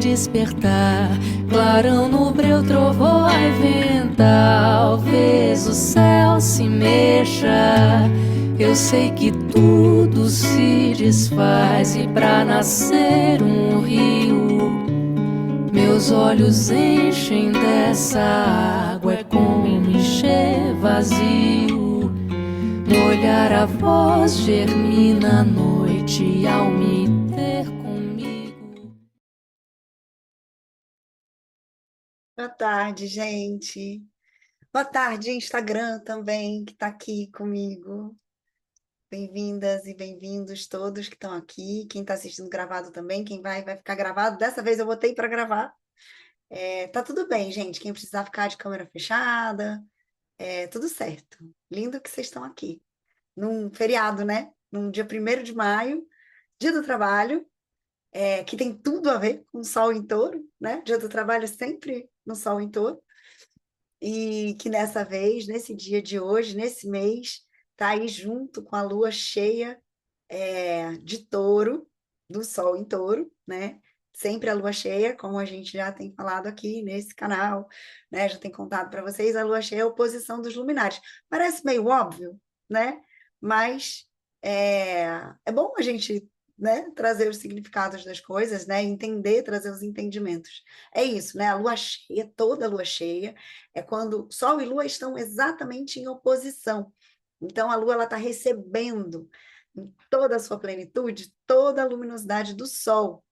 despertar, clarão no breu, trovoa e venta, talvez o céu se mexa. Eu sei que tudo se desfaz e pra nascer um rio, meus olhos enchem dessa água, é como encher vazio. No olhar a voz germina a noite ao me ter comigo. Boa tarde, gente. Boa tarde, Instagram também, que está aqui comigo. Bem-vindas e bem-vindos todos que estão aqui. Quem está assistindo gravado também, quem vai ficar gravado. Dessa vez eu botei para gravar. Tá tudo bem, gente. Quem precisar ficar de câmera fechada, tudo certo. Lindo que vocês estão aqui. Num feriado, né? Num dia 1º de maio, Dia do Trabalho, que tem tudo a ver com o Sol em Touro, né? Dia do Trabalho é sempre no Sol em Touro. E que nessa vez, nesse dia de hoje, nesse mês, está aí junto com a lua cheia de touro, do sol em touro, né? Sempre a lua cheia, como a gente já tem falado aqui nesse canal, né? Já tem contado para vocês, a lua cheia é a oposição dos luminares. Parece meio óbvio, né? Mas é bom a gente, né, trazer os significados das coisas, né? Entender, trazer os entendimentos. É isso, né? A lua cheia, toda a lua cheia, é quando Sol e Lua estão exatamente em oposição. Então, a Lua está recebendo em toda a sua plenitude, toda a luminosidade do Sol.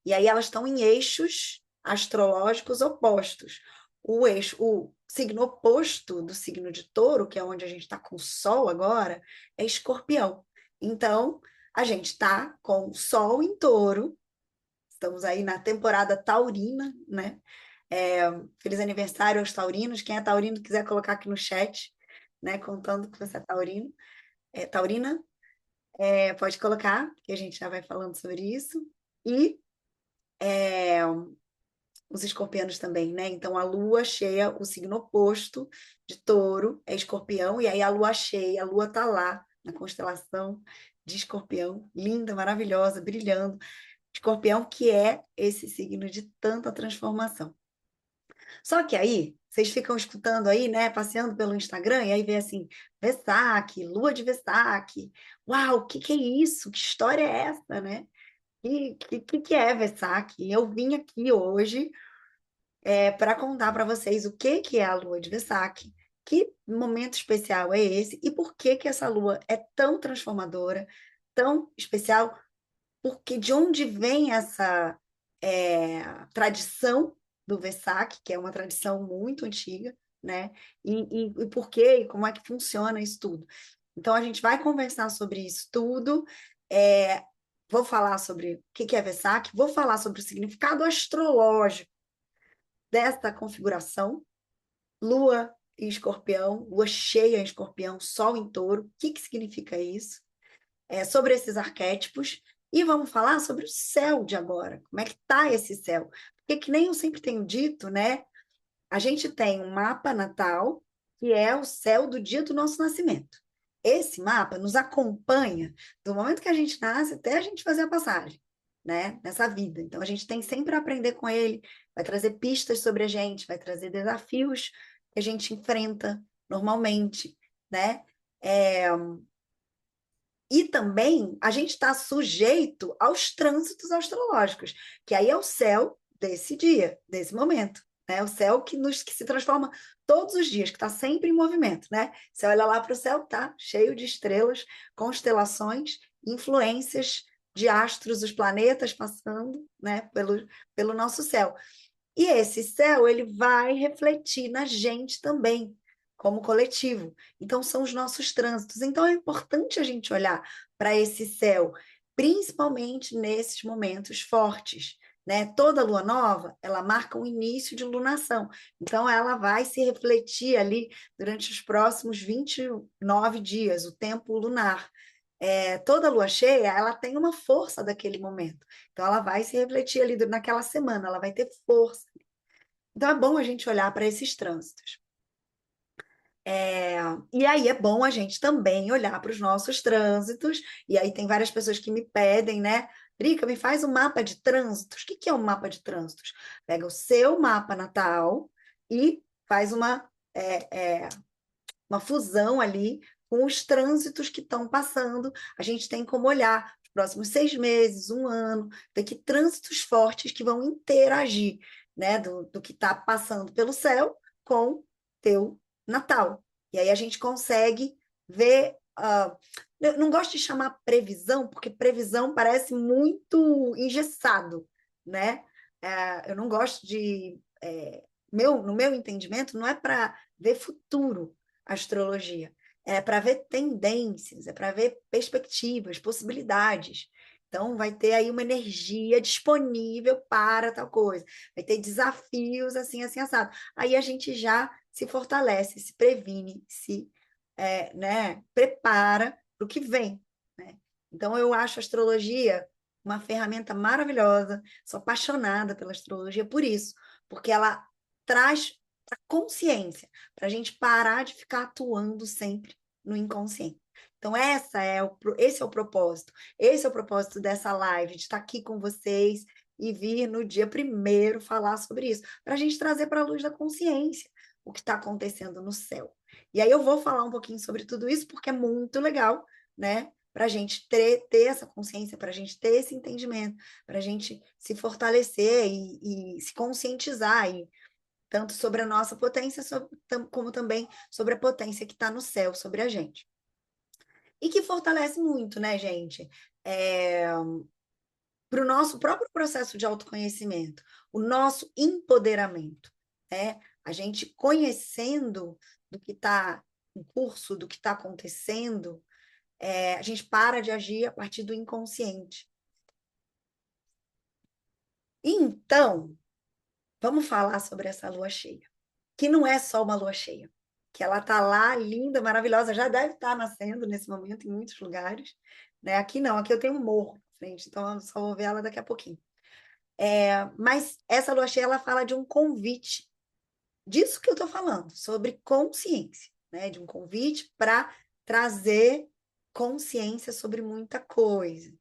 E aí elas estão em eixos astrológicos opostos. O signo oposto do signo de Touro, que é onde a gente está com o Sol agora, é Escorpião. Então, a gente está com o Sol em Touro, estamos aí na temporada taurina, né? Feliz aniversário aos taurinos. Quem é taurino quiser colocar aqui no chat, né? Contando que você é taurino. Taurina, pode colocar, que a gente já vai falando sobre isso. E os escorpianos também, né? Então, a lua cheia, o signo oposto de touro é escorpião, e aí a lua cheia, a lua tá lá na constelação de escorpião, linda, maravilhosa, brilhando. Escorpião, que é esse signo de tanta transformação. Só que aí, vocês ficam escutando aí, né, passeando pelo Instagram, e aí vê assim, Vesak, lua de Vesak. Uau, o que é isso? Que história é essa, né? Que é Vesak? Eu vim aqui hoje para contar para vocês o que é a lua de Vesak, que momento especial é esse e por que essa lua é tão transformadora, tão especial, porque de onde vem essa tradição do Vesak, que é uma tradição muito antiga, né? E por quê? E como é que funciona isso tudo? Então, a gente vai conversar sobre isso tudo. Vou falar sobre o que é Vesak, vou falar sobre o significado astrológico desta configuração, Lua em Escorpião, Lua cheia em Escorpião, Sol em Touro, o que significa isso? Sobre esses arquétipos, e vamos falar sobre o céu de agora, como é que está esse céu? Porque que nem eu sempre tenho dito, né? A gente tem um mapa natal, que é o céu do dia do nosso nascimento. Esse mapa nos acompanha do momento que a gente nasce até a gente fazer a passagem, né? Nessa vida. Então, a gente tem sempre a aprender com ele, vai trazer pistas sobre a gente, vai trazer desafios que a gente enfrenta normalmente, né? E também a gente está sujeito aos trânsitos astrológicos, que aí é o céu desse dia, desse momento, né? O céu que se transforma todos os dias, que está sempre em movimento, né? Você olha lá para o céu, tá cheio de estrelas, constelações, influências de astros, os planetas passando, né, pelo nosso céu. E esse céu, ele vai refletir na gente também, como coletivo. Então, são os nossos trânsitos. Então, é importante a gente olhar para esse céu, principalmente nesses momentos fortes, né? Toda lua nova, ela marca o início de lunação. Então, ela vai se refletir ali durante os próximos 29 dias, o tempo lunar. Toda lua cheia, ela tem uma força daquele momento. Então, ela vai se refletir ali naquela semana, ela vai ter força. Então, é bom a gente olhar para esses trânsitos. E aí é bom a gente também olhar para os nossos trânsitos, e aí tem várias pessoas que me pedem, né? Drica, me faz um mapa de trânsitos. O que é um mapa de trânsitos? Pega o seu mapa natal e faz uma fusão ali com os trânsitos que estão passando. A gente tem como olhar os próximos 6 meses, um ano, ver que trânsitos fortes que vão interagir, né, do que está passando pelo céu com teu Natal. E aí a gente consegue ver. Eu não gosto de chamar previsão, porque previsão parece muito engessado, né? Eu não gosto de. No meu entendimento, não é para ver futuro astrologia, é para ver tendências, é para ver perspectivas, possibilidades. Então, vai ter aí uma energia disponível para tal coisa, vai ter desafios assim, assim, assado. Aí a gente já se fortalece, se previne, né, prepara para o que vem. Né? Então, eu acho a astrologia uma ferramenta maravilhosa, sou apaixonada pela astrologia por isso, porque ela traz a consciência, para a gente parar de ficar atuando sempre no inconsciente. Então, esse é o propósito. Esse é o propósito dessa live, de estar aqui com vocês e vir no dia 1º falar sobre isso, para a gente trazer para a luz da consciência o que está acontecendo no céu. E aí eu vou falar um pouquinho sobre tudo isso, porque é muito legal, né? Para a gente ter essa consciência, para a gente ter esse entendimento, para a gente se fortalecer e se conscientizar, tanto sobre a nossa potência, como também sobre a potência que está no céu, sobre a gente. E que fortalece muito, né, gente? Para o nosso próprio processo de autoconhecimento, o nosso empoderamento, né? A gente conhecendo do que está em curso, do que está acontecendo, a gente para de agir a partir do inconsciente. Então, vamos falar sobre essa lua cheia, que não é só uma lua cheia, que ela está lá, linda, maravilhosa, já deve estar nascendo nesse momento em muitos lugares, né? Aqui não, aqui eu tenho um morro na frente, então eu só vou ver ela daqui a pouquinho. Mas essa lua cheia, ela fala de um convite, disso que eu estou falando, sobre consciência, né? De um convite para trazer consciência sobre muita coisa.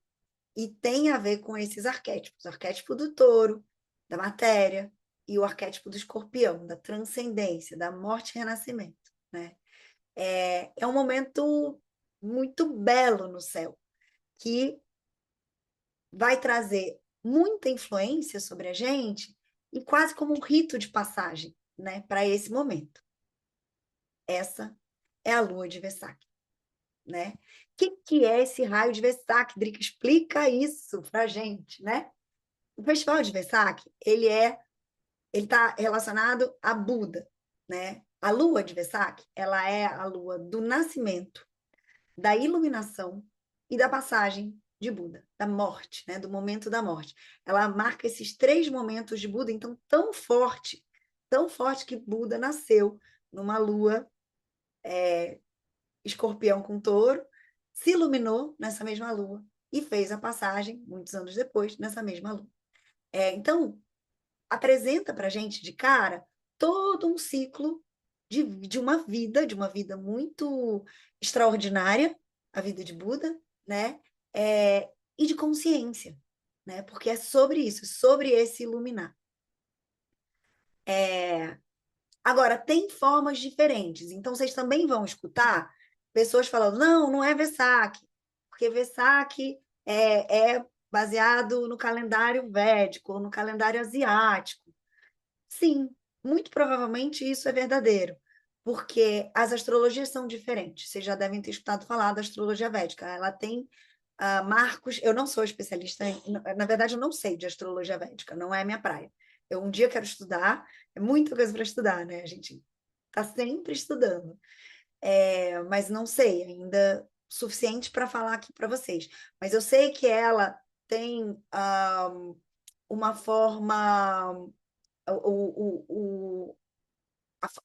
E tem a ver com esses arquétipos, o arquétipo do touro, da matéria, e o arquétipo do escorpião, da transcendência, da morte e renascimento. Né? É um momento muito belo no céu, que vai trazer muita influência sobre a gente e quase como um rito de passagem, né, para esse momento. Essa é a lua de Vesak. Né? O que é esse raio de Vesak, Drica? Explica isso para a gente, né? O festival de Vesak, ele está relacionado a Buda, né? A lua de Vesak, ela é a lua do nascimento, da iluminação e da passagem de Buda, da morte, né? Do momento da morte. Ela marca esses 3 momentos de Buda, então tão forte que Buda nasceu numa lua escorpião com touro, se iluminou nessa mesma lua e fez a passagem, muitos anos depois, nessa mesma lua. Então, apresenta para a gente de cara todo um ciclo de uma vida muito extraordinária, a vida de Buda, né? E de consciência, né? Porque é sobre isso, sobre esse iluminar. Agora, tem formas diferentes, então vocês também vão escutar pessoas falando, não é Vesak, porque Vesak é baseado no calendário védico, ou no calendário asiático. Sim, muito provavelmente isso é verdadeiro, porque as astrologias são diferentes. Vocês já devem ter escutado falar da astrologia védica. Ela tem marcos. Eu não sou especialista, na verdade, eu não sei de astrologia védica, não é a minha praia. Eu um dia quero estudar, é muita coisa para estudar, né? A gente está sempre estudando, mas não sei ainda o suficiente para falar aqui para vocês. Mas eu sei que ela tem uma forma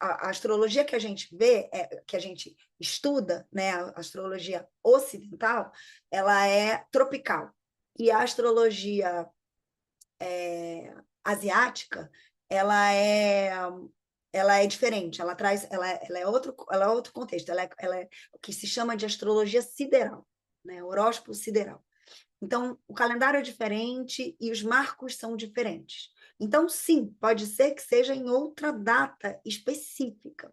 a astrologia que a gente vê, que a gente estuda, né, a astrologia ocidental, ela é tropical. E a astrologia asiática, ela é diferente, ela é outro contexto, ela é o que se chama de astrologia sideral, né, horóscopo sideral. Então, o calendário é diferente e os marcos são diferentes. Então, sim, pode ser que seja em outra data específica.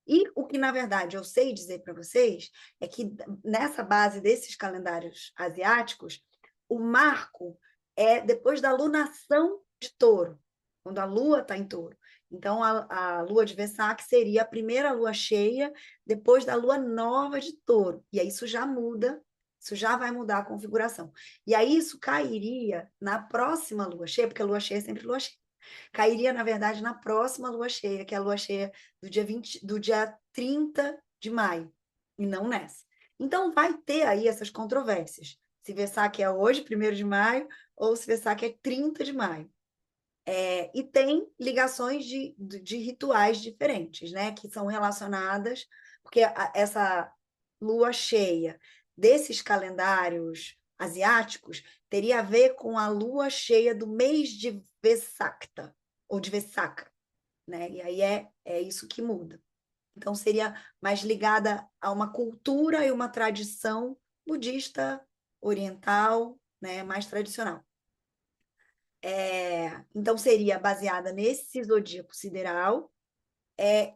E o que, na verdade, eu sei dizer para vocês é que nessa base desses calendários asiáticos, o marco é depois da lunação de Touro, quando a lua está em Touro. Então, a lua de Vesak seria a primeira lua cheia depois da lua nova de Touro. E aí isso já muda, isso já vai mudar a configuração. E aí isso cairia na próxima lua cheia, porque a lua cheia é sempre lua cheia. Cairia, na verdade, na próxima lua cheia, que é a lua cheia do dia 30 de maio, e não nessa. Então, vai ter aí essas controvérsias. Se Vesak é hoje, 1º de maio, ou se Vesak é 30 de maio. E tem ligações de rituais diferentes, né? Que são relacionadas, porque essa lua cheia desses calendários asiáticos teria a ver com a lua cheia do mês de Vesakta, ou de Vesaka, né? E aí é isso que muda. Então, seria mais ligada a uma cultura e uma tradição budista oriental, né? Mais tradicional. Então, seria baseada nesse zodíaco sideral,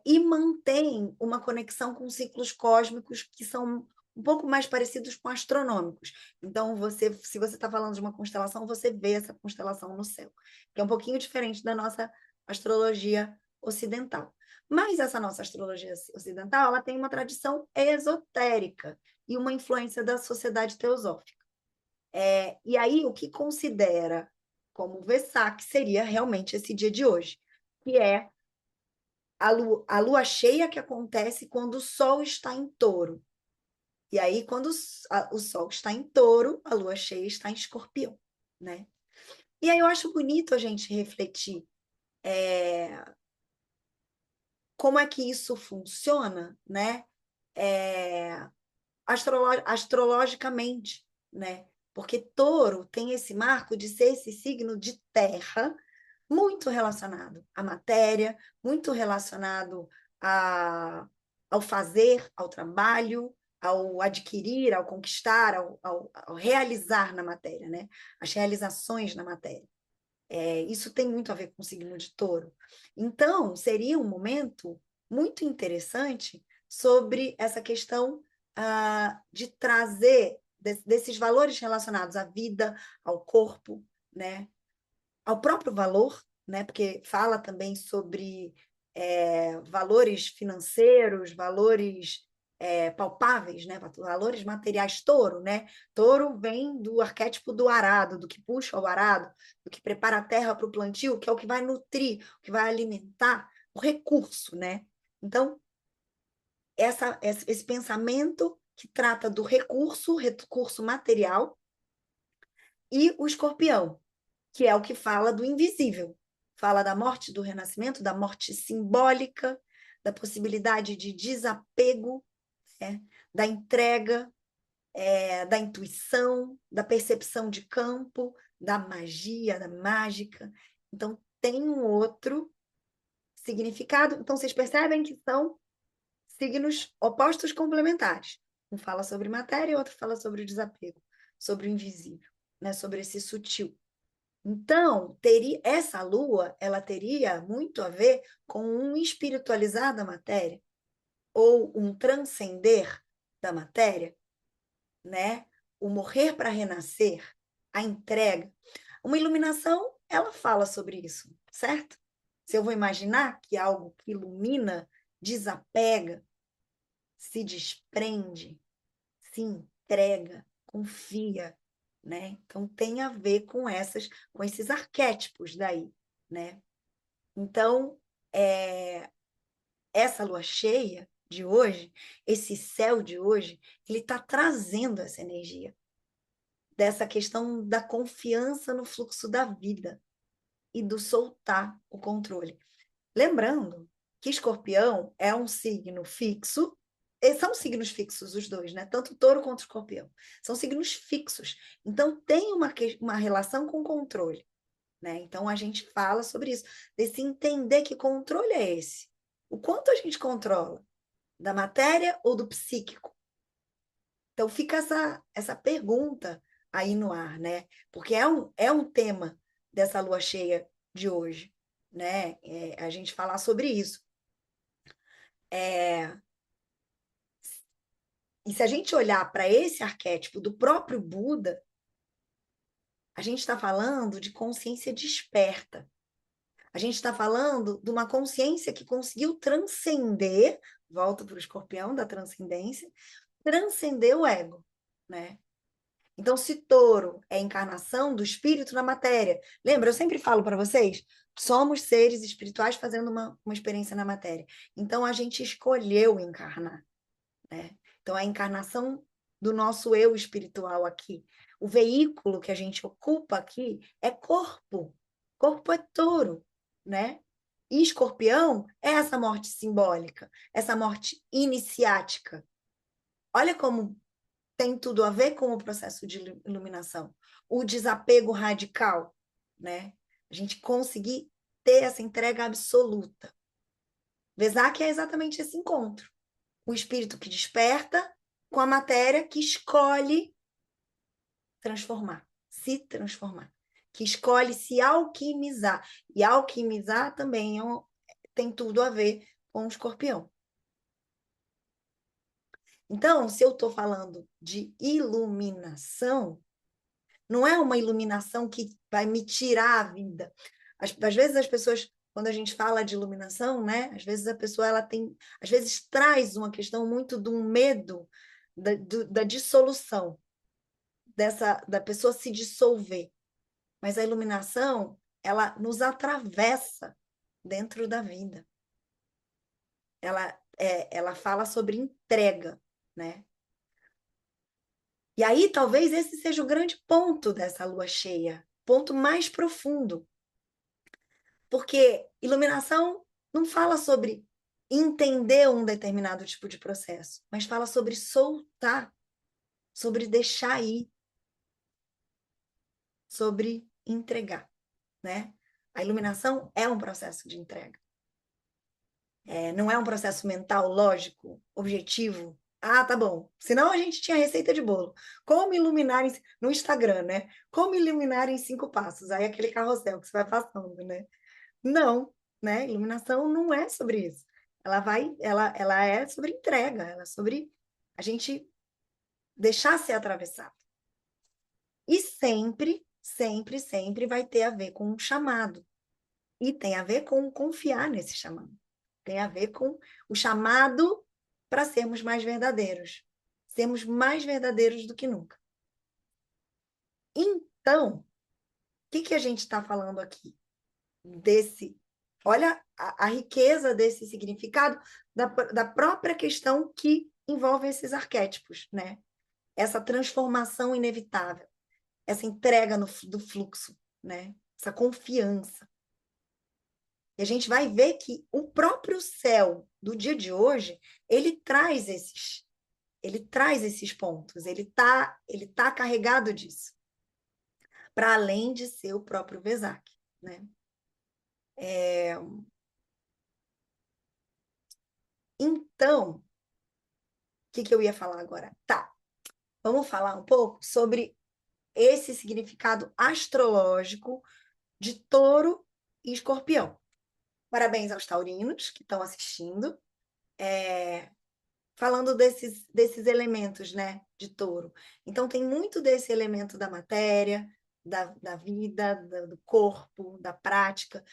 e mantém uma conexão com ciclos cósmicos que são um pouco mais parecidos com astronômicos. Então, se você está falando de uma constelação, você vê essa constelação no céu, que é um pouquinho diferente da nossa astrologia ocidental. Mas essa nossa astrologia ocidental, ela tem uma tradição esotérica e uma influência da sociedade teosófica. E aí, o que considera como Vesak seria realmente esse dia de hoje, que é a lua cheia que acontece quando o Sol está em Touro. E aí, quando o Sol está em Touro, a lua cheia está em Escorpião, né? E aí eu acho bonito a gente refletir como é que isso funciona, né? Astrologicamente, né? Porque Touro tem esse marco de ser esse signo de terra muito relacionado à matéria, muito relacionado ao fazer, ao trabalho, ao adquirir, ao conquistar, ao realizar na matéria, né? As realizações na matéria. Isso tem muito a ver com o signo de Touro. Então, seria um momento muito interessante sobre essa questão de trazer desses valores relacionados à vida, ao corpo, né? Ao próprio valor, né? Porque fala também sobre valores financeiros, valores palpáveis, né? Valores materiais. Touro, né? Touro vem do arquétipo do arado, do que puxa o arado, do que prepara a terra para o plantio, que é o que vai nutrir, o que vai alimentar o recurso, né? Então, esse pensamento que trata do recurso material, e o escorpião, que é o que fala do invisível. Fala da morte, do renascimento, da morte simbólica, da possibilidade de desapego, da entrega, da intuição, da percepção de campo, da magia, da mágica. Então, tem um outro significado. Então, vocês percebem que são signos opostos complementares. Um fala sobre matéria e outro fala sobre o desapego, sobre o invisível, né? Sobre esse sutil. Então, essa lua, ela teria muito a ver com um espiritualizar da matéria, ou um transcender da matéria, né? O morrer para renascer, a entrega. Uma iluminação, ela fala sobre isso, certo? Se eu vou imaginar que algo que ilumina, desapega, se desprende, se entrega, confia, né? Então tem a ver com esses arquétipos daí, né? Então, essa lua cheia de hoje, esse céu de hoje, ele está trazendo essa energia dessa questão da confiança no fluxo da vida e do soltar o controle. Lembrando que Escorpião é um signo fixo, são signos fixos os dois, né? Tanto Touro quanto Escorpião. São signos fixos. Então, tem uma relação com controle, né? Então, a gente fala sobre isso, desse entender que controle é esse. O quanto a gente controla? Da matéria ou do psíquico? Então, fica essa pergunta aí no ar, né? Porque é um tema dessa lua cheia de hoje, né? A gente falar sobre isso. E se a gente olhar para esse arquétipo do próprio Buda, a gente está falando de consciência desperta. A gente está falando de uma consciência que conseguiu transcender, volta para o escorpião da transcendência, transcender o ego, né? Então, se touro é a encarnação do espírito na matéria, lembra, eu sempre falo para vocês, somos seres espirituais fazendo uma experiência na matéria. Então, a gente escolheu encarnar, né? Então, a encarnação do nosso eu espiritual aqui. O veículo que a gente ocupa aqui é corpo. Corpo é touro, né? E escorpião é essa morte simbólica, essa morte iniciática. Olha como tem tudo a ver com o processo de iluminação. O desapego radical, né? A gente conseguir ter essa entrega absoluta. Vesak é exatamente esse encontro. O espírito que desperta com a matéria que escolhe transformar, se transformar, que escolhe se alquimizar. E alquimizar também tem tudo a ver com o escorpião. Então, se eu estou falando de iluminação, não é uma iluminação que vai me tirar a vida. Às vezes as pessoas, quando a gente fala de iluminação, né? Às vezes a pessoa às vezes traz uma questão muito de um medo da dissolução, da pessoa se dissolver. Mas a iluminação, ela nos atravessa dentro da vida. Ela fala sobre entrega, né? E aí, talvez esse seja o grande ponto dessa lua cheia, ponto mais profundo. Porque iluminação não fala sobre entender um determinado tipo de processo, mas fala sobre soltar, sobre deixar ir, sobre entregar, né? A iluminação é um processo de entrega. Não é um processo mental, lógico, objetivo. Ah, tá bom. Senão a gente tinha receita de bolo. Como iluminar no Instagram, né? Como iluminar em 5 passos. Aí aquele carrossel que você vai passando, né? Não, né? Iluminação não é sobre isso. Ela é sobre entrega, ela é sobre a gente deixar ser atravessado. E sempre, sempre, sempre vai ter a ver com um chamado. E tem a ver com confiar nesse chamado. Tem a ver com o chamado para sermos mais verdadeiros. Sermos mais verdadeiros do que nunca. Então, o que a gente está falando aqui? Olha a riqueza desse significado da própria questão que envolve esses arquétipos, né? Essa transformação inevitável, essa entrega do fluxo, né? Essa confiança. E a gente vai ver que o próprio céu do dia de hoje, ele traz esses pontos, ele tá carregado disso, para além de ser o próprio Vesak, né? Então, o que eu ia falar agora? Tá, vamos falar um pouco sobre esse significado astrológico de touro e escorpião. Parabéns aos taurinos que estão assistindo. Falando desses elementos, né, de touro. Então, tem muito desse elemento da matéria, da vida, do corpo, da prática.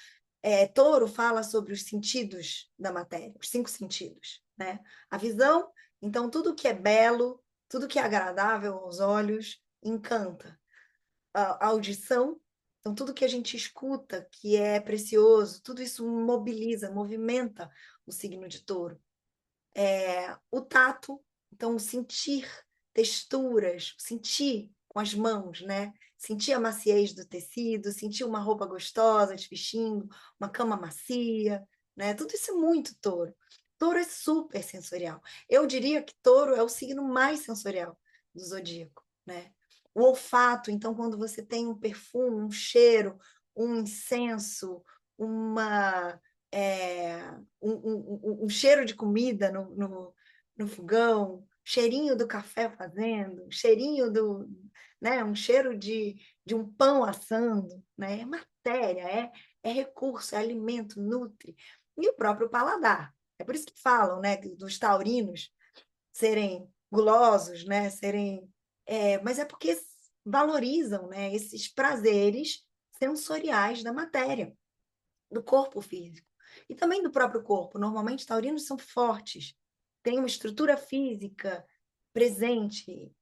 Touro fala sobre os sentidos da matéria, os 5 sentidos, né? A visão, então, tudo que é belo, tudo que é agradável aos olhos, encanta. A audição, então, tudo que a gente escuta, que é precioso, tudo isso mobiliza, movimenta o signo de touro. O tato, então sentir texturas, sentir com as mãos, né? Sentir a maciez do tecido, sentir uma roupa gostosa te vestindo, uma cama macia, né? Tudo isso é muito touro. Touro é super sensorial. Eu diria que touro é o signo mais sensorial do zodíaco, né? O olfato, então, quando você tem um perfume, um cheiro, um incenso, uma um cheiro de comida no fogão, cheirinho do café fazendo, cheirinho né, um cheiro de um pão assando, né? É matéria, é recurso, é alimento, nutre. E o próprio paladar. É por isso que falam, né, dos taurinos serem gulosos, né, mas é porque valorizam, né, esses prazeres sensoriais da matéria, do corpo físico. E também do próprio corpo. Normalmente, taurinos são fortes, têm uma estrutura física presente,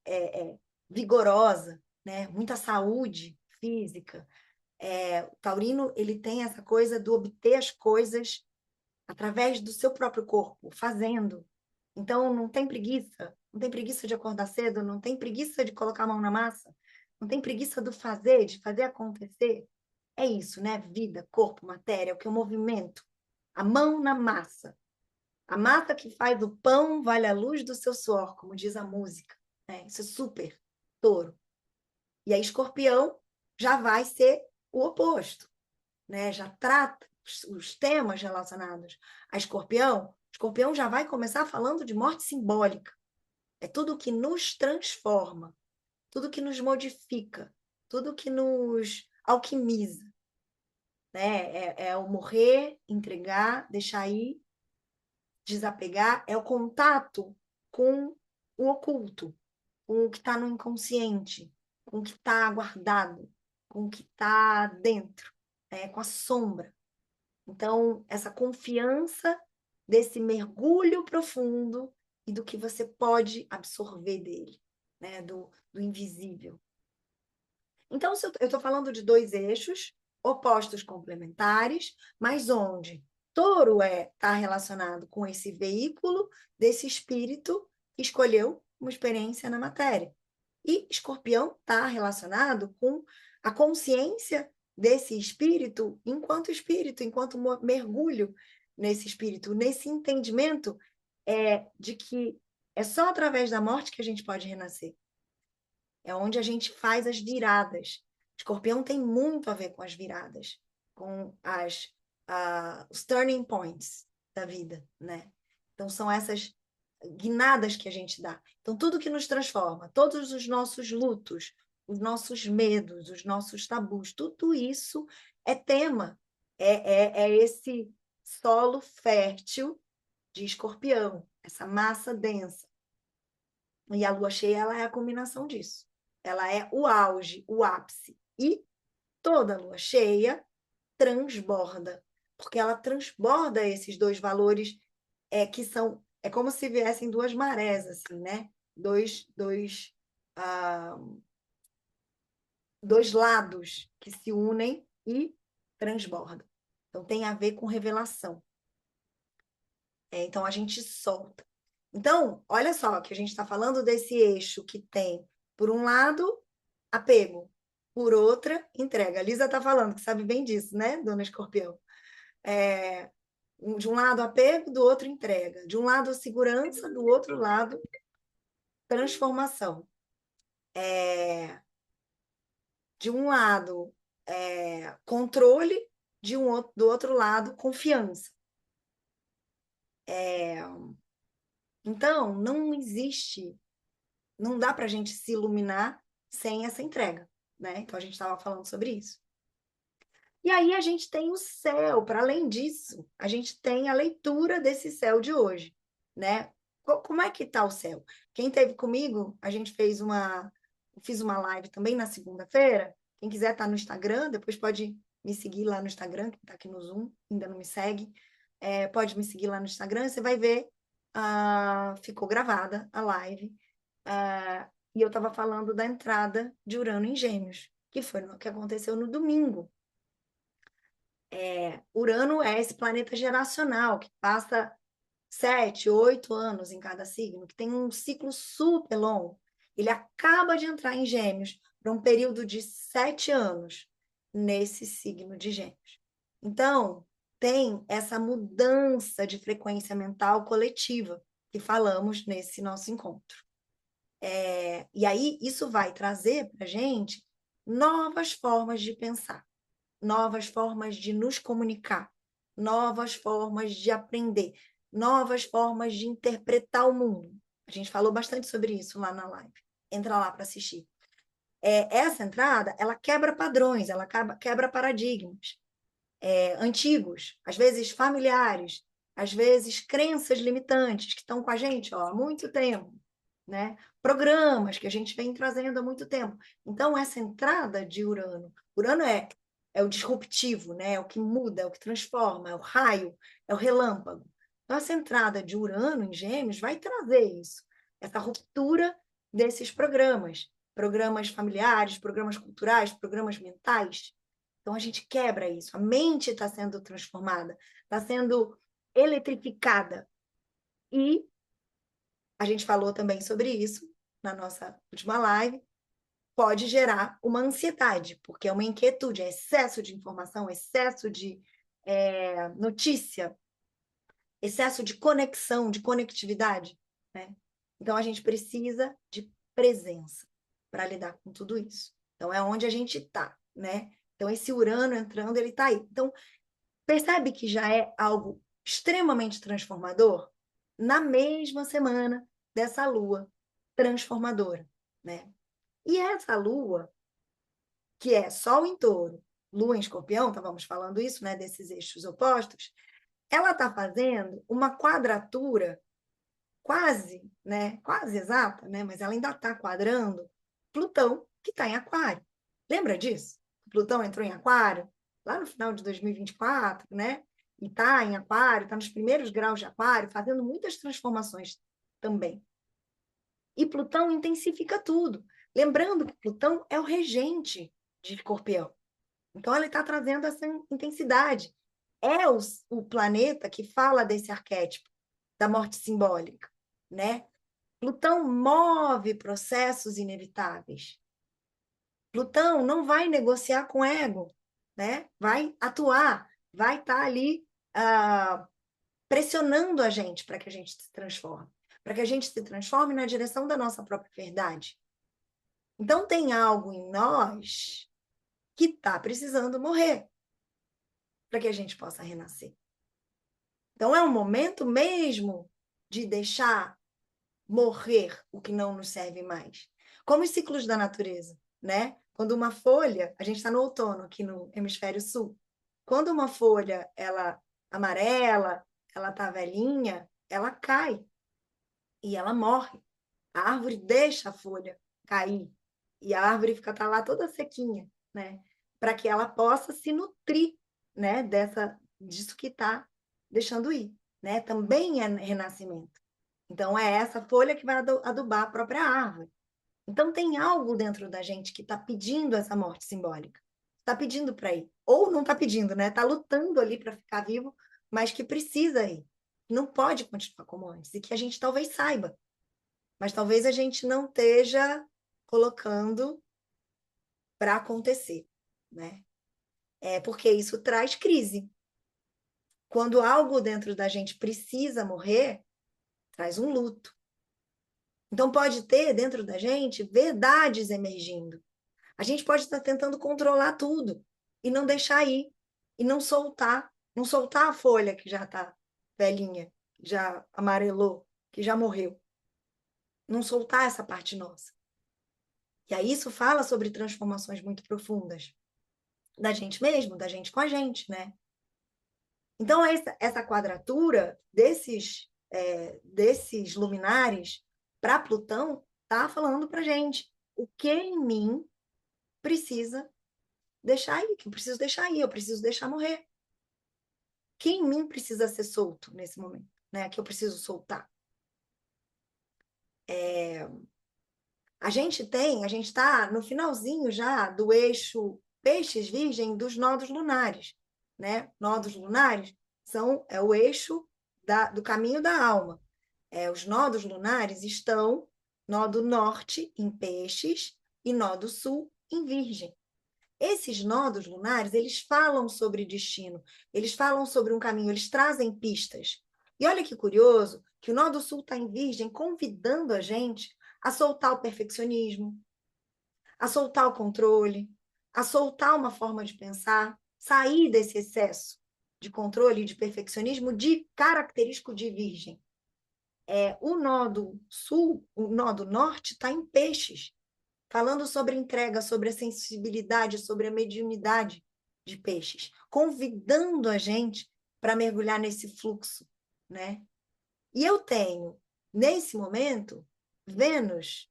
vigorosa, né? Muita saúde física. O taurino, ele tem essa coisa do obter as coisas através do seu próprio corpo, fazendo. Então, não tem preguiça de acordar cedo, não tem preguiça de colocar a mão na massa, não tem preguiça do fazer, de fazer acontecer. É isso, né? Vida, corpo, matéria, o que é o movimento. A mão na massa. A massa que faz o pão vale a luz do seu suor, como diz a música. Né? Isso é super touro. E aí, escorpião já vai ser o oposto. Né? Já trata os temas relacionados a escorpião. Escorpião já vai começar falando de morte simbólica. É tudo que nos transforma, tudo que nos modifica, tudo que nos alquimiza. Né? É o morrer, entregar, deixar ir, desapegar, é o contato com o oculto, com o que está no inconsciente, com o que está guardado, com o que está dentro, né? Com a sombra. Então, essa confiança desse mergulho profundo e do que você pode absorver dele, né? Do invisível. Então, eu estou falando de dois eixos opostos complementares, mas onde touro está relacionado com esse veículo desse espírito que escolheu uma experiência na matéria. E escorpião está relacionado com a consciência desse espírito, enquanto mergulho nesse espírito, nesse entendimento de que é só através da morte que a gente pode renascer. É onde a gente faz as viradas. Escorpião tem muito a ver com as viradas, com os turning points da vida, né? Então, são essas guinadas que a gente dá. Então, tudo que nos transforma, todos os nossos lutos, os nossos medos, os nossos tabus, tudo isso é tema, é esse solo fértil de escorpião, essa massa densa. E a lua cheia, ela é a combinação disso. Ela é o auge, o ápice. E toda lua cheia transborda, porque ela transborda esses dois valores que são... É como se viessem duas marés, assim, né? Dois lados que se unem e transbordam. Então, tem a ver com revelação. Então, a gente solta. Então, olha só, que a gente está falando desse eixo que tem, por um lado, apego, por outra, entrega. A Lisa está falando, que sabe bem disso, né, dona Escorpião? De um lado, apego, do outro, entrega. De um lado, segurança, do outro lado, transformação. De um lado, controle, do outro lado, confiança. Então, não existe, não dá para a gente se iluminar sem essa entrega, né? Então, a gente estava falando sobre isso. E aí a gente tem o céu, para além disso, a gente tem a leitura desse céu de hoje, né? Como é que está o céu? Quem esteve comigo, a gente fiz uma live também na segunda-feira. Quem quiser estar no Instagram, depois pode me seguir lá no Instagram, que está aqui no Zoom, ainda não me segue. Pode me seguir lá no Instagram, você vai ver, ficou gravada a live. E eu estava falando da entrada de Urano em Gêmeos, que foi o que aconteceu no domingo. Urano é esse planeta geracional, que passa 7, 8 anos em cada signo, que tem um ciclo super longo. Ele acaba de entrar em Gêmeos para um período de 7 anos nesse signo de Gêmeos. Então, tem essa mudança de frequência mental coletiva que falamos nesse nosso encontro. E aí, isso vai trazer para a gente novas formas de pensar, novas formas de nos comunicar, novas formas de aprender, novas formas de interpretar o mundo. A gente falou bastante sobre isso lá na live. Entra lá para assistir. Essa entrada, ela quebra padrões, ela quebra paradigmas antigos, às vezes familiares, às vezes crenças limitantes que estão com a gente há muito tempo, né? Programas que a gente vem trazendo há muito tempo. Então, essa entrada de Urano é o disruptivo, né? É o que muda, é o que transforma, é o raio, é o relâmpago. Então, essa entrada de Urano em Gêmeos vai trazer isso, essa ruptura desses programas familiares, programas culturais, programas mentais. Então, a gente quebra isso. A mente está sendo transformada, está sendo eletrificada. E a gente falou também sobre isso na nossa última live. Pode gerar uma ansiedade, porque é uma inquietude, é excesso de informação, excesso de notícia, excesso de conexão, de conectividade, né? Então, a gente precisa de presença para lidar com tudo isso. Então, é onde a gente está, né? Então, esse Urano entrando, ele está aí. Então, percebe que já é algo extremamente transformador na mesma semana dessa lua transformadora, né? E essa lua, que é Sol em Touro, Lua em Escorpião, estávamos falando isso, né, desses eixos opostos, ela está fazendo uma quadratura quase, né, quase exata, né, mas ela ainda está quadrando Plutão, que está em Aquário. Lembra disso? Plutão entrou em Aquário lá no final de 2024, né? E está em Aquário, está nos primeiros graus de Aquário, fazendo muitas transformações também. E Plutão intensifica tudo. Lembrando que Plutão é o regente de Escorpião. Então, ele está trazendo essa intensidade. É o planeta que fala desse arquétipo da morte simbólica, né? Plutão move processos inevitáveis. Plutão não vai negociar com ego, né? Vai atuar, vai estar ali pressionando a gente para que a gente se transforme, para que a gente se transforme na direção da nossa própria verdade. Então, tem algo em nós que está precisando morrer para que a gente possa renascer. Então, é um momento mesmo de deixar morrer o que não nos serve mais. Como os ciclos da natureza, né? Quando uma folha, a gente está no outono aqui no hemisfério sul, quando uma folha, ela amarela, ela tá velhinha, ela cai e ela morre. A árvore deixa a folha cair e a árvore fica tá lá toda sequinha, né? Para que ela possa se nutrir, né? Disso que está deixando ir, né? Também é renascimento. Então, é essa folha que vai adubar a própria árvore. Então, tem algo dentro da gente que está pedindo essa morte simbólica. Está pedindo para ir. Ou não está pedindo, né? Está lutando ali para ficar vivo, mas que precisa ir. Não pode continuar como antes. E que a gente talvez saiba. Mas talvez a gente não esteja colocando para acontecer, né? Porque isso traz crise. Quando algo dentro da gente precisa morrer, traz um luto. Então, pode ter dentro da gente verdades emergindo. A gente pode estar tentando controlar tudo e não deixar ir, e não soltar a folha que já está velhinha, que já amarelou, que já morreu. Não soltar essa parte nossa. E aí isso fala sobre transformações muito profundas da gente mesmo, da gente com a gente, né? Então, essa quadratura desses luminares para Plutão tá falando para gente o que em mim precisa deixar ir, que eu preciso deixar ir, eu preciso deixar morrer. Que em mim precisa ser solto nesse momento, né? Que eu preciso soltar. A gente está no finalzinho já do eixo Peixes-Virgem dos nodos lunares, né? Nodos lunares é o eixo do caminho da alma. Os nodos lunares estão nó do norte em Peixes e nó do sul em Virgem. Esses nodos lunares, eles falam sobre destino, eles falam sobre um caminho, eles trazem pistas. E olha que curioso que o nó do sul está em Virgem, convidando a gente a soltar o perfeccionismo, a soltar o controle, a soltar uma forma de pensar, sair desse excesso de controle e de perfeccionismo característico de Virgem. O nodo sul, o nodo norte está em Peixes, falando sobre entrega, sobre a sensibilidade, sobre a mediunidade de Peixes, convidando a gente para mergulhar nesse fluxo, né? E eu tenho, nesse momento, Vênus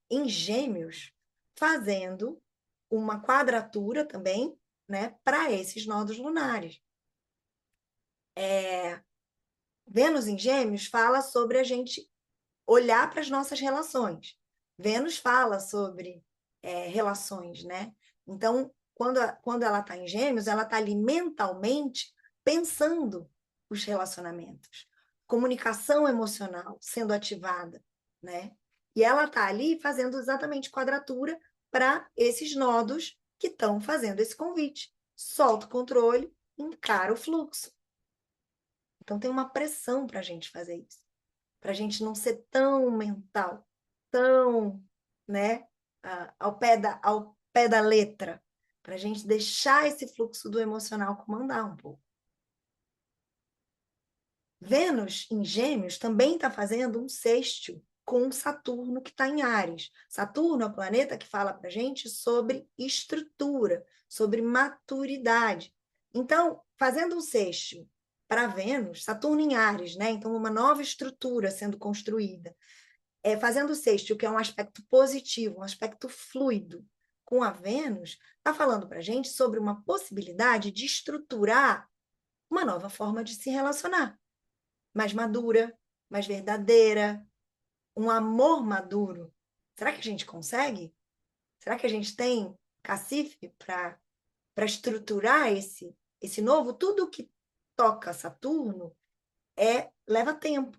em Gêmeos, fazendo uma quadratura também, né, para esses nodos lunares. Vênus em Gêmeos fala sobre a gente olhar para as nossas relações. Vênus fala sobre relações, né? Então, quando ela está em Gêmeos, ela está ali mentalmente pensando os relacionamentos. Comunicação emocional sendo ativada, né? E ela está ali fazendo exatamente quadratura para esses nodos que estão fazendo esse convite. Solta o controle, encara o fluxo. Então, tem uma pressão para a gente fazer isso. Para a gente não ser tão mental, tão, né, ao pé da letra, para a gente deixar esse fluxo do emocional comandar um pouco. Vênus em Gêmeos também está fazendo um sextil com Saturno que está em Áries. Saturno é o planeta que fala para a gente sobre estrutura, sobre maturidade. Então, fazendo um sextil para Vênus, Saturno em Áries, né? Então, uma nova estrutura sendo construída. Fazendo o sextil, que é um aspecto positivo, um aspecto fluido, com a Vênus, está falando para a gente sobre uma possibilidade de estruturar uma nova forma de se relacionar, mais madura, mais verdadeira, um amor maduro. Será que a gente consegue? Será que a gente tem cacife para estruturar esse novo? Tudo que toca Saturno leva tempo.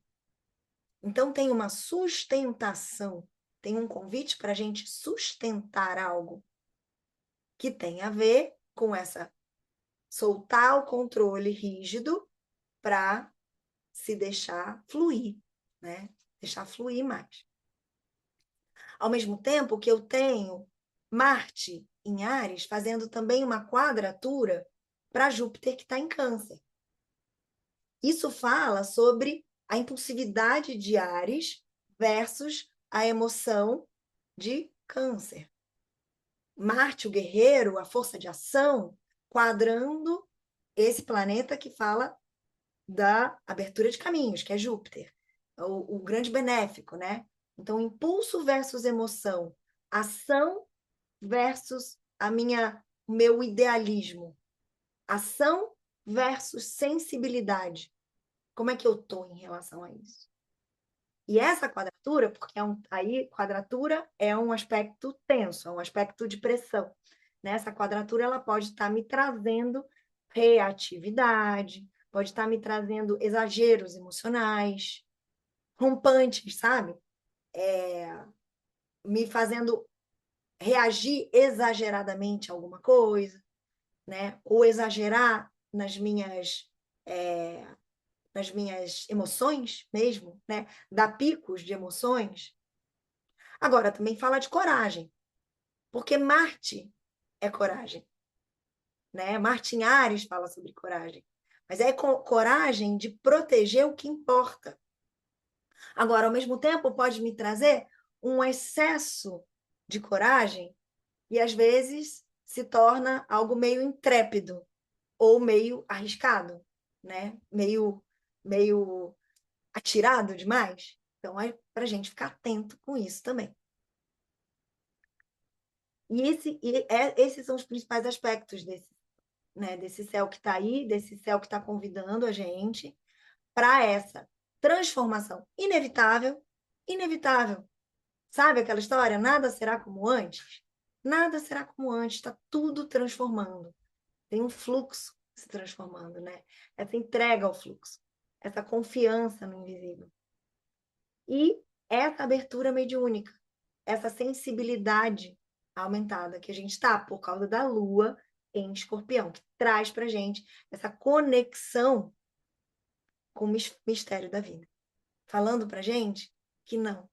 Então, tem uma sustentação, tem um convite para a gente sustentar algo que tem a ver com essa soltar o controle rígido para se deixar fluir, né? Deixar fluir mais. Ao mesmo tempo que eu tenho Marte em Áries fazendo também uma quadratura para Júpiter que está em Câncer. Isso fala sobre a impulsividade de Áries versus a emoção de Câncer. Marte, o guerreiro, a força de ação, quadrando esse planeta que fala da abertura de caminhos, que é Júpiter, o grande benéfico, né? Então, impulso versus emoção, ação versus o meu idealismo, ação versus sensibilidade. Como é que eu estou em relação a isso? E essa quadratura, porque aí quadratura é um aspecto tenso, é um aspecto de pressão. Nessa quadratura, ela pode estar me trazendo reatividade, pode estar me trazendo exageros emocionais, rompantes, sabe? Me fazendo reagir exageradamente a alguma coisa, né? Ou exagerar nas minhas emoções mesmo, né? Dar picos de emoções. Agora, também fala de coragem, porque Marte é coragem, né? Marte em Áries fala sobre coragem, mas é coragem de proteger o que importa. Agora, ao mesmo tempo, pode me trazer um excesso de coragem e, às vezes, se torna algo meio intrépido ou meio arriscado, né? Meio atirado demais. Então, é para a gente ficar atento com isso também. Esses são os principais aspectos desse céu que está aí, desse céu que está convidando a gente para essa transformação inevitável, inevitável. Sabe aquela história? Nada será como antes? Nada será como antes, está tudo transformando. Tem um fluxo se transformando, né? Essa entrega ao fluxo, essa confiança no invisível. E essa abertura mediúnica, essa sensibilidade aumentada que a gente está por causa da Lua em Escorpião, que traz para a gente essa conexão com o mistério da vida. Falando para a gente que não,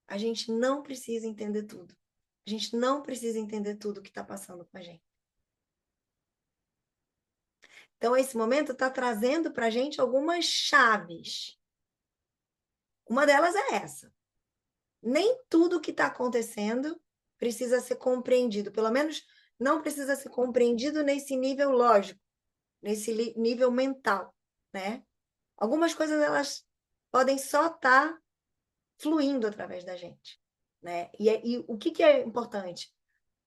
a gente não precisa entender tudo. A gente não precisa entender tudo que está passando com a gente. Então, esse momento está trazendo para a gente algumas chaves, Uma delas é essa. Nem tudo que está acontecendo precisa ser compreendido, pelo menos não precisa ser compreendido nesse nível lógico, nesse nível mental, né? Algumas coisas, elas podem só estar fluindo através da gente, né? E o que é importante?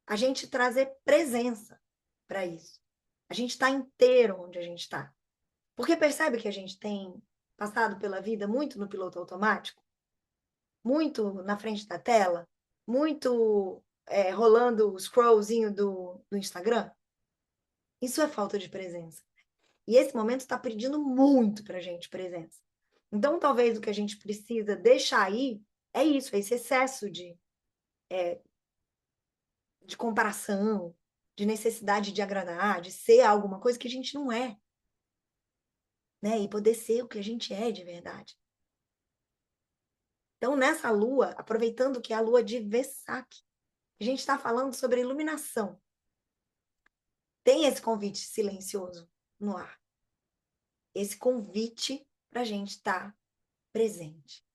A gente trazer presença para isso. A gente está inteiro onde a gente está. Porque percebe que a gente tem passado pela vida muito no piloto automático? Muito na frente da tela? Muito rolando o scrollzinho do Instagram? Isso é falta de presença. E esse momento está pedindo muito para a gente presença. Então, talvez o que a gente precisa deixar aí é isso, é esse excesso de comparação, de necessidade de agradar, de ser alguma coisa que a gente não é, né? E poder ser o que a gente é de verdade. Então, nessa lua, aproveitando que é a lua de Vesak, a gente está falando sobre iluminação. Tem esse convite silencioso no ar. Esse convite para a gente estar presente.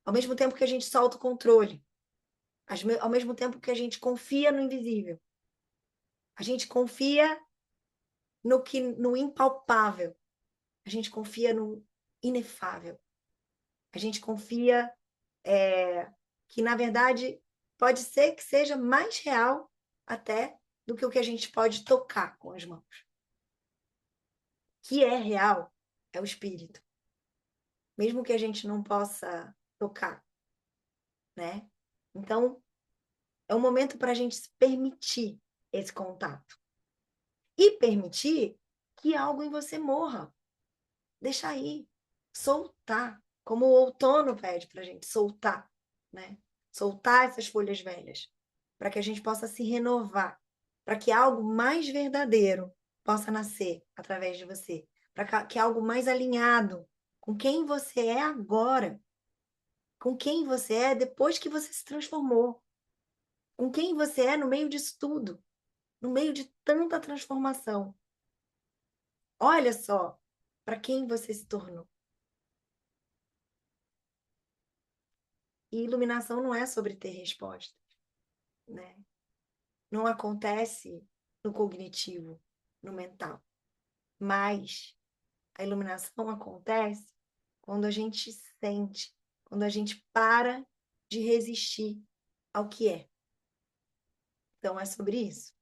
Ao mesmo tempo que a gente solta o controle. Ao mesmo tempo que a gente confia no invisível. A gente confia no impalpável. A gente confia no inefável. A gente confia que, na verdade, pode ser que seja mais real até do que o que a gente pode tocar com as mãos. O que é real é o espírito. Mesmo que a gente não possa tocar, né? Então, é um momento para a gente se permitir esse contato. E permitir que algo em você morra. Deixa aí. Soltar. Como o outono pede para a gente soltar, né? Soltar essas folhas velhas. Para que a gente possa se renovar. Para que algo mais verdadeiro possa nascer através de você. Para que algo mais alinhado com quem você é agora. Com quem você é depois que você se transformou. Com quem você é no meio disso tudo. No meio de tanta transformação. Olha só para quem você se tornou. E iluminação não é sobre ter respostas, né? Não acontece no cognitivo, no mental. Mas a iluminação acontece quando a gente sente, quando a gente para de resistir ao que é. Então é sobre isso.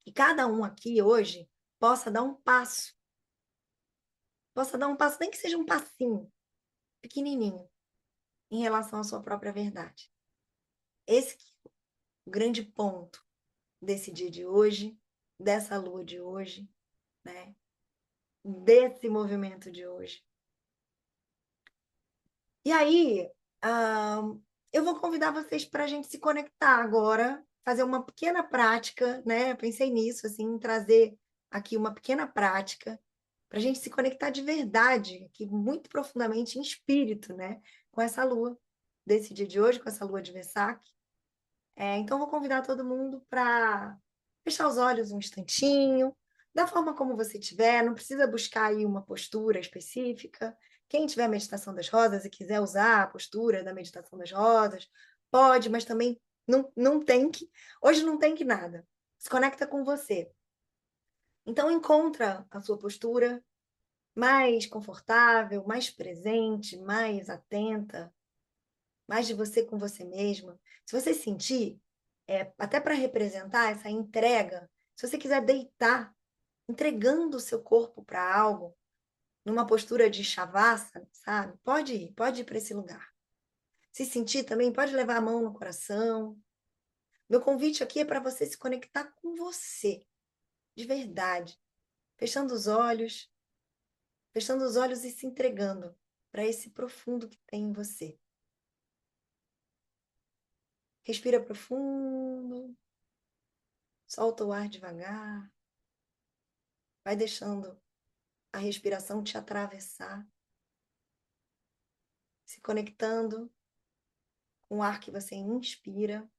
Que cada um aqui hoje possa dar um passo. Possa dar um passo, nem que seja um passinho, pequenininho, em relação à sua própria verdade. Esse é o grande ponto desse dia de hoje, dessa lua de hoje, né? Desse movimento de hoje. E aí, eu vou convidar vocês para a gente se conectar agora, fazer uma pequena prática, né? Eu pensei nisso, assim, em trazer aqui uma pequena prática para a gente se conectar de verdade, aqui muito profundamente em espírito, né? Com essa lua desse dia de hoje, com essa lua de Vesak. Então, vou convidar todo mundo para fechar os olhos um instantinho, da forma como você tiver, não precisa buscar aí uma postura específica. Quem tiver a meditação das rosas e quiser usar a postura da meditação das rosas, pode, mas também não tem que. Hoje não tem que nada. Se conecta com você. Então, encontra a sua postura mais confortável, mais presente, mais atenta, mais de você com você mesma. Se você sentir, até para representar essa entrega, se você quiser deitar, entregando o seu corpo para algo, numa postura de shavasana, sabe? Pode ir para esse lugar. Se sentir também, pode levar a mão no coração. Meu convite aqui é para você se conectar com você, de verdade. Fechando os olhos e se entregando para esse profundo que tem em você. Respira profundo. Solta o ar devagar. Vai deixando a respiração te atravessar. Se conectando com o ar que você inspira.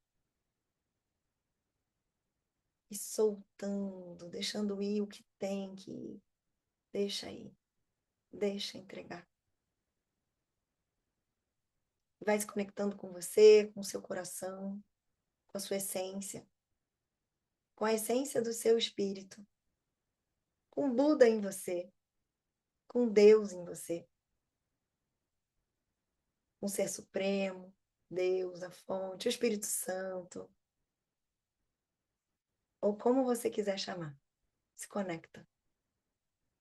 E soltando, deixando ir o que tem que ir. Deixa ir. Deixa entregar. Vai se conectando com você, com o seu coração, com a sua essência, com a essência do seu espírito, com o Buda em você, com Deus em você, com o Ser Supremo, Deus, a fonte, o Espírito Santo, ou como você quiser chamar. Se conecta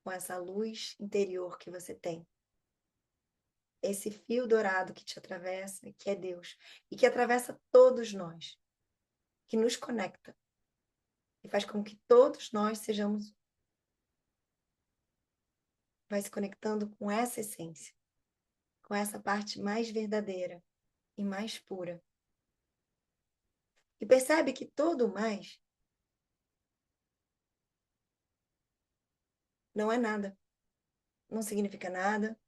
com essa luz interior que você tem. Esse fio dourado que te atravessa, que é Deus, e que atravessa todos nós, que nos conecta e faz com que todos nós sejamos, vai se conectando com essa essência, com essa parte mais verdadeira e mais pura. E percebe que todo o mais não é nada, não significa nada,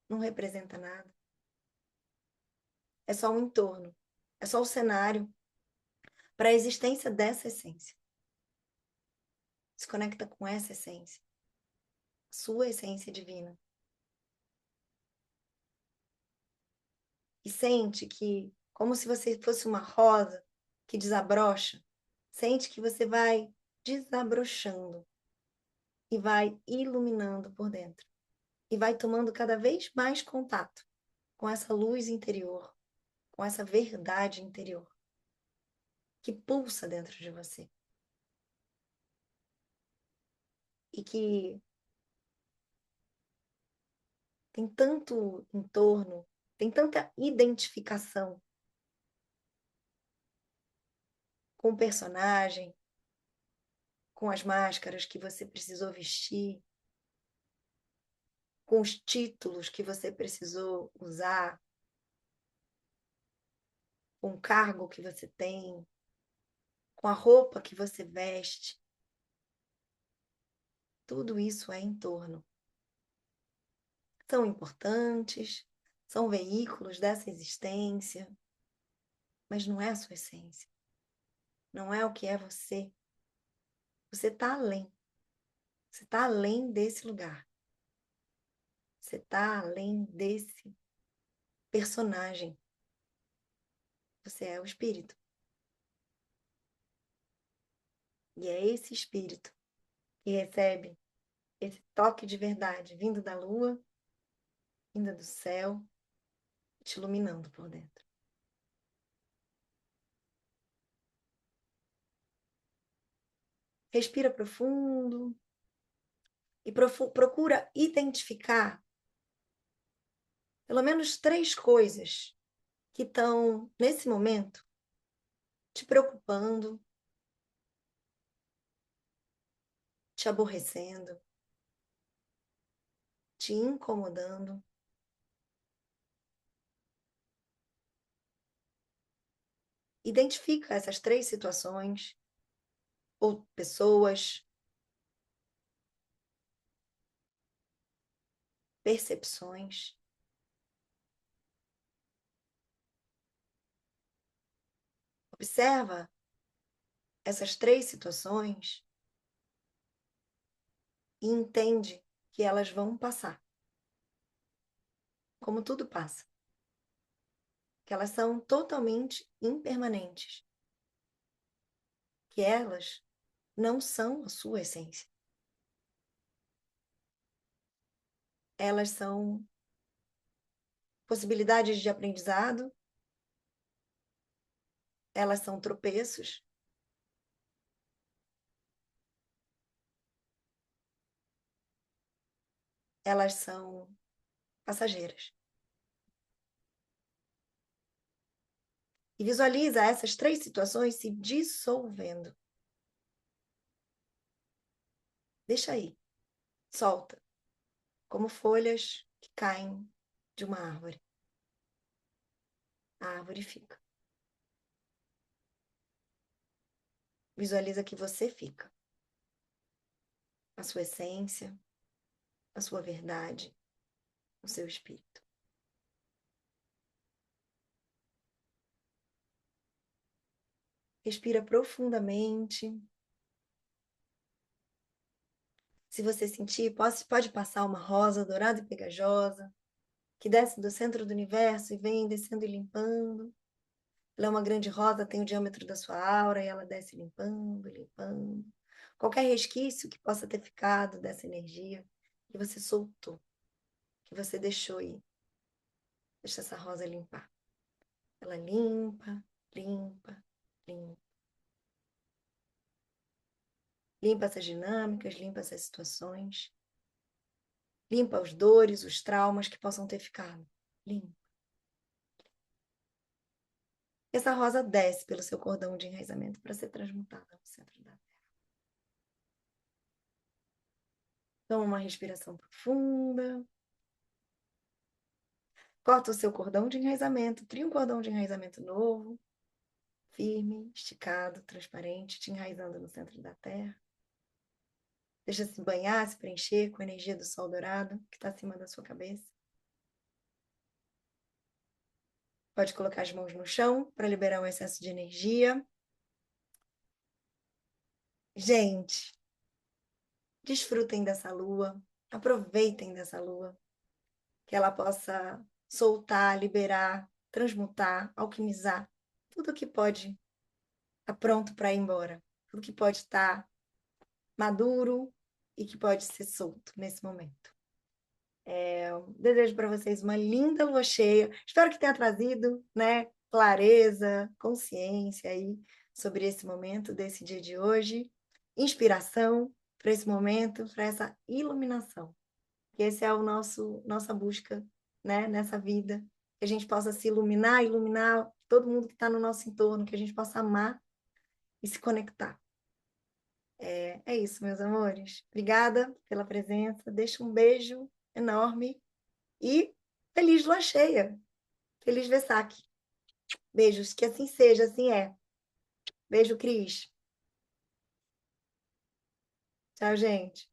não representa nada. É só um entorno, é só o cenário para a existência dessa essência. Se conecta com essa essência, sua essência divina. E sente que, como se você fosse uma rosa que desabrocha, sente que você vai desabrochando e vai iluminando por dentro. E vai tomando cada vez mais contato com essa luz interior, com essa verdade interior que pulsa dentro de você. E que tem tanto entorno, tem tanta identificação com o personagem, com as máscaras que você precisou vestir, com os títulos que você precisou usar, com o cargo que você tem, com a roupa que você veste. Tudo isso é entorno. São importantes, são veículos dessa existência, mas não é a sua essência. Não é o que é você. Você está além. Você está além desse lugar. Você está além desse personagem. Você é o espírito. E é esse espírito que recebe esse toque de verdade vindo da lua, vindo do céu, te iluminando por dentro. Respira profundo e procura identificar pelo menos 3 coisas que estão, nesse momento, te preocupando, te aborrecendo, te incomodando. Identifica essas 3 situações ou pessoas, percepções. Observa essas 3 situações e entende que elas vão passar. Como tudo passa. Que elas são totalmente impermanentes. Que elas não são a sua essência. Elas são possibilidades de aprendizado, elas são tropeços, elas são passageiras. E visualiza essas 3 situações se dissolvendo. Deixa aí, solta, como folhas que caem de uma árvore. A árvore fica. Visualiza que você fica. A sua essência, a sua verdade, o seu espírito. Respira profundamente. Se você sentir, pode passar uma rosa dourada e pegajosa. que desce do centro do universo e vem descendo e limpando. Ela é uma grande rosa, tem o diâmetro da sua aura, e ela desce limpando, limpando. Qualquer resquício que possa ter ficado dessa energia, que você soltou, que você deixou ir. Deixa essa rosa limpar. Ela limpa, limpa, limpa. Limpa essas dinâmicas, limpa essas situações. Limpa as dores, os traumas que possam ter ficado. Limpa. Essa rosa desce pelo seu cordão de enraizamento para ser transmutada no centro da Terra. Toma uma respiração profunda. Corta o seu cordão de enraizamento, cria um cordão de enraizamento novo, firme, esticado, transparente, te enraizando no centro da Terra. Deixa se banhar, se preencher com a energia do sol dourado que está acima da sua cabeça. Pode colocar as mãos no chão para liberar um excesso de energia. Gente, desfrutem dessa lua, aproveitem dessa lua, que ela possa soltar, liberar, transmutar, alquimizar tudo que pode estar pronto para ir embora, tudo que pode estar maduro e que pode ser solto nesse momento. Desejo para vocês uma linda lua cheia. Espero que tenha trazido, né, clareza, consciência aí sobre esse momento desse dia de hoje, inspiração para esse momento, para essa iluminação. Que esse é o nossa busca, né, nessa vida, que a gente possa se iluminar, iluminar todo mundo que está no nosso entorno, que a gente possa amar e se conectar. É isso, meus amores. Obrigada pela presença. Deixo um beijo enorme e feliz lua cheia. Feliz Vesac. Beijos, que assim seja, assim é. Beijo, Cris. Tchau, gente.